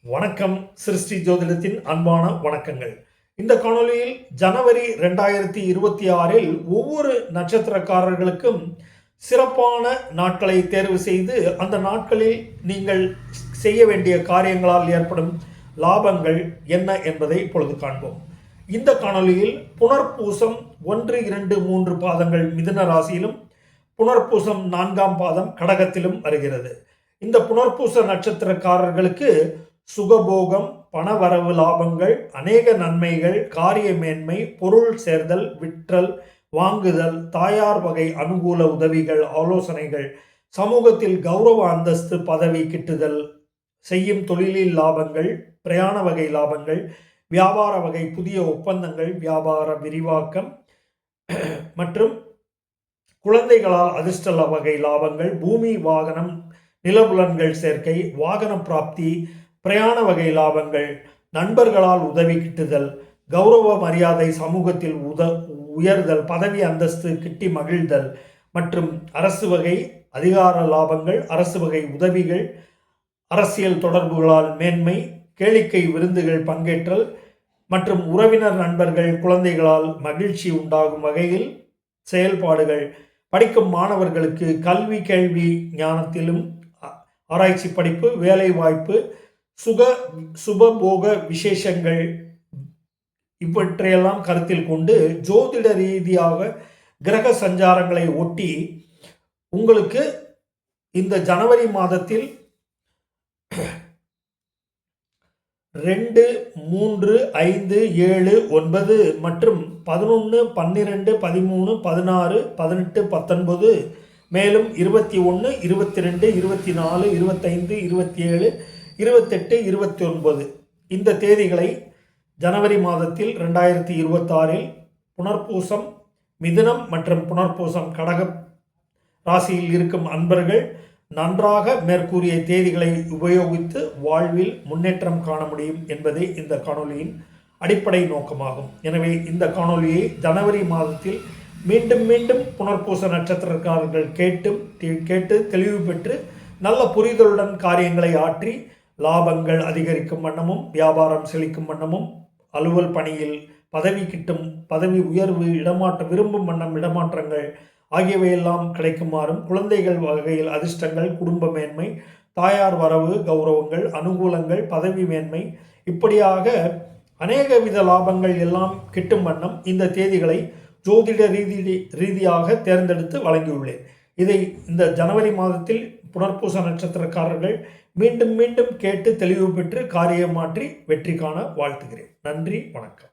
வணக்கம். சிருஷ்டி ஜோதிடத்தின் அன்பான வணக்கங்கள். இந்த காணொளியில் ஜனவரி 2026 ஒவ்வொரு நட்சத்திரக்காரர்களுக்கும் சிறப்பான நாட்களை தேர்வு செய்து அந்த நாட்களில் நீங்கள் செய்ய வேண்டிய காரியங்களால் ஏற்படும் லாபங்கள் என்ன என்பதை இப்பொழுது காண்போம். இந்த காணொளியில் புனர்பூசம் 1, 2, 3 பாதங்கள் மிதுன ராசியிலும், புனர்பூசம் 4ஆம் பாதம் கடகத்திலும் வருகிறது. இந்த புனர்பூச நட்சத்திரக்காரர்களுக்கு சுகபோகம், பணவரவு, லாபங்கள், அநேக நன்மைகள், காரிய மேன்மை, பொருள் சேர்தல், விற்றல், வாங்குதல், தாயார் வகை அனுகூல உதவிகள், ஆலோசனைகள், சமூகத்தில் கௌரவ அந்தஸ்து, பதவி கிட்டுதல், செய்யும் தொழிலில் லாபங்கள், பிரயாண வகை லாபங்கள், வியாபார வகை புதிய ஒப்பந்தங்கள், வியாபார விரிவாக்கம் மற்றும் குழந்தைகளால் அதிர்ஷ்ட வகை லாபங்கள், பூமி வாகனம் நிலபுலன்கள் சேர்க்கை, வாகன பிராப்தி, பிரயாண வகை லாபங்கள், நண்பர்களால் உதவி கிட்டுதல், கௌரவ மரியாதை, சமூகத்தில் உயர்தல், பதவி அந்தஸ்து கிட்டி மகிழ்தல் மற்றும் அரசு வகை அதிகார லாபங்கள், அரசு வகை உதவிகள், அரசியல் தொடர்புகளால் மேன்மை, கேளிக்கை விருந்துகள் பங்கேற்றல் மற்றும் உறவினர் நண்பர்கள் குழந்தைகளால் மகிழ்ச்சி உண்டாகும் வகையில் செயல்பாடுகள், படிக்கும் மாணவர்களுக்கு கல்வி கேள்வி ஞானத்திலும் ஆராய்ச்சி படிப்பு, வேலை வாய்ப்பு, சுபபோக விசேஷங்கள் இவற்றையெல்லாம் கருத்தில் கொண்டு ஜோதிட ரீதியாக கிரக சஞ்சாரங்களை ஒட்டி உங்களுக்கு இந்த ஜனவரி மாதத்தில் 2, 3, 5, 7, 9 மற்றும் 11, 12, 13, 16, 18, 19 மேலும் 21, 22, 24, 25, 27, 28, 29 இந்த தேதிகளை ஜனவரி மாதத்தில் 2026 புனர்பூசம் மிதுனம் மற்றும் புனர்பூசம் கடக ராசியில் இருக்கும் அன்பர்கள் நன்றாக மேற்கூறிய தேதிகளை உபயோகித்து வாழ்வில் முன்னேற்றம் காண முடியும் என்பதே இந்த காணொலியின் அடிப்படை நோக்கமாகும். எனவே இந்த காணொலியை ஜனவரி மாதத்தில் மீண்டும் மீண்டும் புனர்பூச நட்சத்திரக்காரர்கள் கேட்டு தெளிவு பெற்று நல்ல புரிதலுடன் காரியங்களை ஆற்றி லாபங்கள் அதிகரிக்கும் வண்ணமும், வியாபாரம் செழிக்கும் வண்ணமும், அலுவல் பணியில் பதவி கிட்டும், பதவி உயர்வு, விரும்பும் வண்ணம் இடமாற்றங்கள் ஆகியவையெல்லாம் கிடைக்குமாறும், குழந்தைகள் வகையில் அதிர்ஷ்டங்கள், குடும்ப மேன்மை, தாயார் வரவு, கௌரவங்கள், அனுகூலங்கள், பதவி மேன்மை இப்படியாக அநேக வித லாபங்கள் எல்லாம் கிட்டும் வண்ணம் இந்த தேதிகளை ஜோதிட ரீதியாக தேர்ந்தெடுத்து வழங்கியுள்ளேன். இதை இந்த ஜனவரி மாதத்தில் புனர்பூச நட்சத்திரக்காரர்கள் மீண்டும் மீண்டும் கேட்டு தெளிவு பெற்று காரியம் மாற்றி வெற்றி காண வாழ்த்துகிறேன். நன்றி, வணக்கம்.